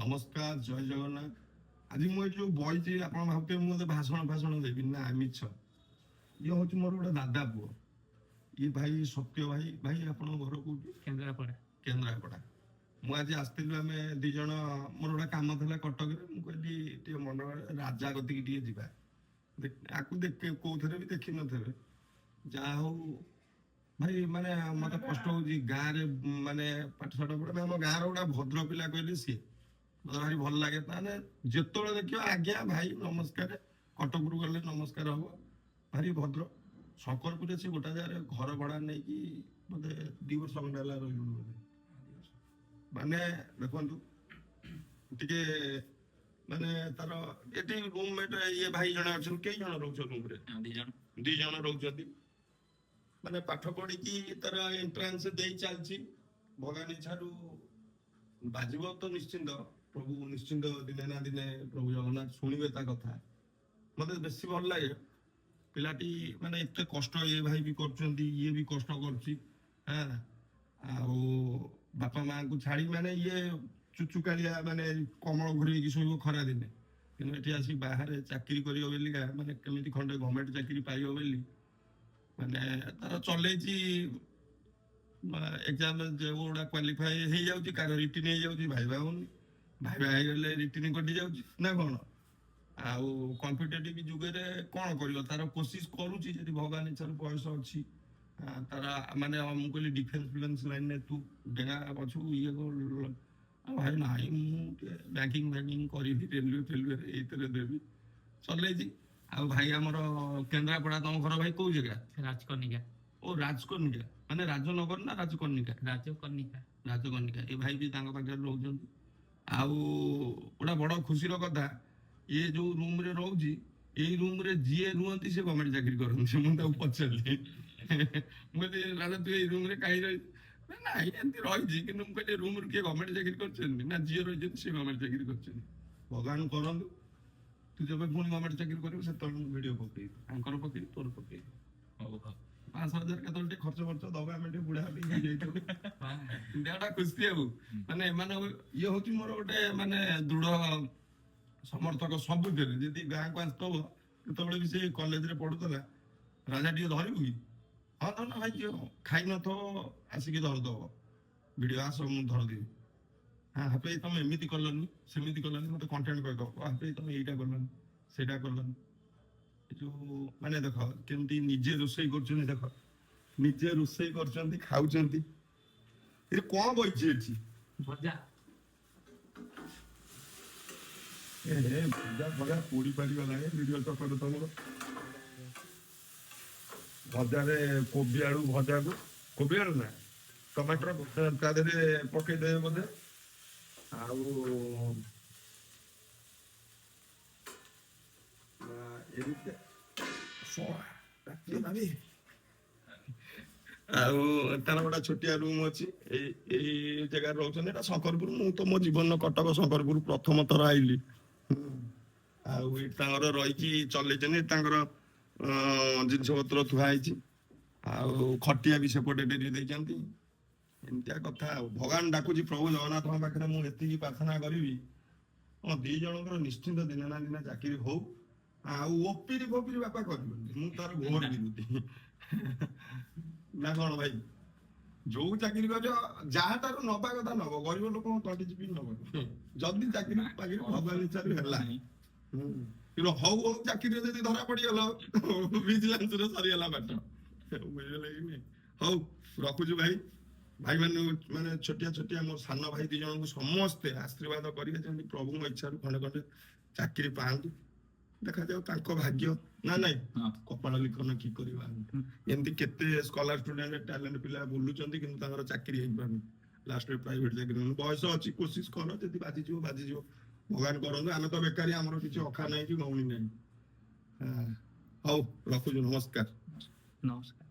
ନମସ୍କାର, ଜୟ ଜଗନ୍ନାଥ। ଆଜି ମୁଁ ଏଇ ଯୋଉ ବଇଛି ଆପଣ ଭାବୁଥିବେ ମୁଁ ମତେ ଭାଷଣ ଦେବି ନା ମିଛ। ଇଏ ହଉଛି ମୋର ଗୋଟେ ଦାଦା ପୁଅ। ଇଏ ଭାଇ ସତ୍ୟ ଭାଇ ଆପଣଙ୍କ ଘର କୋଉଠି? କେନ୍ଦ୍ରାପଡ଼ା। କେନ୍ଦ୍ରାପଡ଼ା। ମୁଁ ଆଜି ଆସିଥିଲି, ଆମେ ଦି ଜଣ, ମୋର ଗୋଟେ କାମ ଥିଲା କଟକରେ। ମୁଁ କହିଲି ଟିକେ ମନ ରାଜା କତିକି ଟିକେ ଯିବା। ଆକୁ କୋଉଥିରେ ବି ଦେଖିନଥିବେ। ଯାହା ହଉ ଭାଇ, ମାନେ ମତେ କଷ୍ଟ ହଉଛି ଗାଁରେ, ମାନେ ପାଠଶାଠ ପଢେ। ଆମ ଗାଁର ଗୋଟେ ଭଦ୍ର ପିଲା କହିଲେ ସିଏ ମତେ ଭାରି ଭଲ ଲାଗେ। ତାହେଲେ ଯେତେବେଳେ ଦେଖିବ ଆଜ୍ଞା ଭାଇ ନମସ୍କାର, କଟକରୁ ଗଲେ ନମସ୍କାର ହବ। ଭାରି ଭଦ୍ର। ଶଙ୍କରପୁରରେ ସେ ଗୋଟା ଜାଗାରେ ଘର ଭଡା ନେଇକି ମତେ 2 ବର୍ଷ ଖଣ୍ଡେ ହେଲା ରହିଲୁଣି ବୋଧେ। ମାନେ ଦେଖନ୍ତୁ ଟିକେ, ମାନେ ତାର ଏଠି ରୁମମେଟ୍ ଇଏ ଭାଇ ଜଣେ ଅଛନ୍ତି। କେଇ ଜଣ ରହୁଛ ରୁମରେ? 2 ଜଣ। 2 ଜଣ ରହୁଛନ୍ତି। ମାନେ ପାଠ ପଢିକି ତାର ଏଣ୍ଟ୍ରାନ୍ସ ଦେଇ ଚାଲିଛି। ଭଗବାନ ଇଚ୍ଛାରୁ ବାଜିବ ତ ନିଶ୍ଚିନ୍ତ। ପ୍ରଭୁ ନିଶ୍ଚିନ୍ତ ଦିନେ ନା ଦିନେ ପ୍ରଭୁ ଜଗନ୍ନାଥ ଶୁଣିବେ ତା କଥା। ମତେ ବେଶୀ ଭଲ ଲାଗେ ପିଲାଟି, ମାନେ ଏତେ କଷ୍ଟ ଇଏ ଭାଇ ବି କରୁଛନ୍ତି, ଇଏ ବି କଷ୍ଟ କରୁଛି। ହଁ, ଆଉ ବାପା ମାଙ୍କୁ ଛାଡି, ମାନେ ଇଏ ଚୁଚୁକାଳିଆ, ମାନେ କମଳ ଘୁରେଇକି ଶୋଇବ ଖରା ଦିନେ। କିନ୍ତୁ ଏଠି ଆସିକି ବାହାରେ ଚାକିରି କରିବ ବୋଲିକା, ମାନେ କେମିତି ଖଣ୍ଡେ ଗଭର୍ଣ୍ଣମେଣ୍ଟ ଚାକିରି ପାଇବ ବୋଲି, ମାନେ ତାର ଚଲେଇଛି। ଏକ୍ଜାମ ଯୋଉଗୁଡା କ୍ୱାଲିଫାଏ ହେଇଯାଉଛି, କାହାର ରିଟିନ୍ ହେଇଯାଉଛି, ଭାଇବା ହଉନି। ଭାଇବା ହେଇଗଲେ ରିଟିନ୍ କଟି ଯାଉଛି ନା କଣ। ଆଉ କମ୍ପିଟେଟିଭ ଯୁଗରେ କଣ କରିବ, ତାର କୋସିସ କରୁଛି ଯଦି ଭଗବାନ ଇଚ୍ଛାରୁ ବୟସ ଅଛି। ତାର ମାନେ ମୁଁ କହିଲି ଡିଫେନ୍ସ ଫିଫେନ୍ସ ଲାଇନରେ ତୁ ଡେଙ୍ଗା ପଛୁ ଇଏ କର। ଆଉ ଭାଇ ନାହିଁ, ମୁଁ ଟିକେ ବ୍ୟାଙ୍କିଙ୍ଗ କରିବି, ରେଲୱେ ଫେଲୱେରେ ଏଇଥିରେ ଦେବି, ଚଲେଇଛି। ଆଉ ଭାଇ ଆମର କେନ୍ଦ୍ରାପଡ଼ା, ତମ ଘର ଭାଇ କୋଉ ଜାଗା? ରାଜକନିକା। ଓ ରାଜକନିକା, ମାନେ ରାଜନଗର ନା ରାଜକନିକା? ରାଜକନିକା। ରାଜକନିକା। ଏ ଭାଇ ବି ତାଙ୍କ ପାଖରେ ରହୁଛନ୍ତି। ଆଉ ଗୋଟେ ବଡ ଖୁସିର କଥା, ଇଏ ଯୋଉ ରୁମରେ ରହୁଛି, ଏଇ ରୁମରେ ଯିଏ ରୁହନ୍ତି ସେ ଗଭର୍ଣ୍ଣମେଣ୍ଟ ଚାକିରି କରନ୍ତି। ମୁଁ ତାକୁ ପଚାରିଲି, ମୁଁ କହିଲି ରାଜା ତୁ ଏଇ ରୁମରେ କାହିଁ ରହିଛୁ? ନାଇଁ ଏମିତି ରହିଛି, କିନ୍ତୁ ମୁଁ କହିଲି ରୁମରୁ କିଏ ଗଭର୍ଣ୍ଣମେଣ୍ଟ ଚାକିରି କରିଛନ୍ତି ନା ଯିଏ ରହିଛନ୍ତି ସେ ଗଭର୍ଣ୍ଣମେଣ୍ଟ ଚାକିରି କରିଛନ୍ତି। ଭଗବାନ କରନ୍ତୁ ତୁ ଯେବେ ପୁଣି ଗଭର୍ଣ୍ଣମେଣ୍ଟ ଚାକିରି କରିବୁ ସେତେବେଳେ ମୁଁ ଭିଡିଓ ପକେଇବି, ତାଙ୍କର ପକେଇବି, ତୋର ପକେଇବି। ହଉ ହଉ। 5,000 କେତେବେଳେ ଟିକେ ଖର୍ଚ୍ଚ ଦବା, ଆମେ ଟିକେ ବୁଢା ଟିକେ ହେଇଯାଇଥିବୁ। ଦେହଟା ଖୁସି ହବୁ। ମାନେ ଏମାନେ ଇଏ ହଉଛି ମୋର ଗୋଟେ ମାନେ ଦୃଢ ସମର୍ଥକ ସବୁଥିରେ। ଯଦି ଗାଁକୁ ଆସିଥିବ, ଯେତେବେଳେ ବି ସେ କଲେଜରେ ପଢୁଥିଲା, ରାଜା ଟିକେ ଧରିବୁ କି? ହଁ ଧର ନା ଭାଇ, ଝିଅ ଖାଇ ନଥିବ ଆସିକି ଧରିଦବ, ଭିଡିଓ ଆସ ମୁଁ ଧରିଦେବି। ହଁ ହାପି ତମେ ଏମିତି କଲନି, ସେମିତି କଲନି, ମତେ କଣ୍ଟେଣ୍ଟ କରିଦବ। ହାପି ତମେ ଏଇଟା କଲନି, ସେଇଟା କଲନି। ଯୋଉ ମାନେ ଦେଖ କେମିତି ନିଜେ ରୋଷେଇ କରୁଛନ୍ତି, ଦେଖ ନିଜେ ରୋଷେଇ କରୁଛନ୍ତି, ଖାଉଛନ୍ତି। ଏଠି କଣ ବଇଛି ଏଠି? ଭଜା। ଭଜା ଭଜା ପୋଡି ପାରିଗଲାଣି ଭିଡିଓ ଚକର ତମର। ଭଜାରେ କୋବି ଆଳୁ ଭଜାକୁ, କୋବି ଆଳୁ ନା ଟମାଟର ତା ଦେହରେ ପକେଇଦେବେ ବୋଧେ। ଆଉ ଆଉ ତାର ଗୋଟେ ଛୋଟିଆ ରୁମ ଅଛି, ଏଇ ଜାଗାରେ ରହୁଛନ୍ତି। ଏଟା ଶଙ୍କରପୁର। ମୁଁ ତ ମୋ ଜୀବନ କଟକ ଶଙ୍କରପୁର ପ୍ରଥମ ଥର ଆଇଲି। ଆଉ ଏଇଠି ତାଙ୍କର ରହିକି ଚଲେଇଛନ୍ତି। ତାଙ୍କର ଜିନିଷ ପତ୍ର ଥୁଆ ହେଇଛି। ଆଉ ଖଟିଆ ବି ସେପଟେ ଡେରି ଦେଇଛନ୍ତି। ଏମିତିଆ କଥା ଆଉ। ଭଗବାନ ଡାକୁଛି ପ୍ରଭୁ ଜଗନ୍ନାଥଙ୍କ ପାଖରେ ମୁଁ ଏତିକି ପ୍ରାର୍ଥନା କରିବି, ହଁ 2 ଜଣଙ୍କର ନିଶ୍ଚିନ୍ତ ଦିନେ ନା ଦିନେ ଚାକିରି ହଉ। ଆଉ ଓପିରି ଫୋପିରି ବାପା କରିବନି, ମୁଁ ତାର ଘୋର ବିରୋଧୀ। ନା କଣ ଭାଇ? ଯୋଉ ଚାକିରି କରିବ ଯାହାଠାରୁ ନବା କଥା ନବ, ଗରିବ ଲୋକଙ୍କ ତଣ୍ଟି ଚିପି ନବ। ଯଦି ଚାକିରି ପାକିରି ଭଗବାନ ଇଚ୍ଛାରୁ ହେଲା। କିନ୍ତୁ ହଉ ହଉ ଚାକିରିରେ ଯଦି ଧରା ପଡିଗଲ, ଭିଜିଲାନ୍ସରେ ସରିଗଲା ପାଠ। ବୁଝିଗଲେ କି ନାଇଁ? ହଉ ରଖୁଛୁ ଭାଇ। ଭାଇ ମାନେ ଛୋଟିଆ ଛୋଟିଆ ମୋ ସାନ ଭାଇ 2 ଜଣଙ୍କୁ ସମସ୍ତେ ଆଶୀର୍ବାଦ କରିବେ, ଯେମିତି ପ୍ରଭୁଙ୍କ ଇଚ୍ଛାରୁ ଖଣ୍ଡେ ଖଣ୍ଡେ ଚାକିରି ପାଆନ୍ତୁ। ଦେଖାଯାଉ ତାଙ୍କ ଭାଗ୍ୟ ନା ନାଇଁ, କପାଳ ଲିଖନ କି କରିବା। ଏମିତି କେତେ ସ୍କଲାର ଷ୍ଟୁଡେଣ୍ଟ ଟ୍ୟାଲେଣ୍ଟ ପିଲା ବୁଲୁଛନ୍ତି, କିନ୍ତୁ ତାଙ୍କର ଚାକିରି ହେଇପାରୁନି। ଲାଷ୍ଟରେ ପ୍ରାଇଭେଟ ଚାକିରି। ବୟସ ଅଛି, କୋସିସ କର, ଯଦି ବାଜିଯିବ ବାଜିଯିବ। ଭଗବାନ କରନ୍ତୁ। ଆମେ ତ ବେକାରୀ, ଆମର କିଛି ଅଖା ନାହିଁ କି ଗଉଣୀ ନାହିଁ। ହଉ ରଖୁଛୁ, ନମସ୍କାର। ନମସ୍କାର।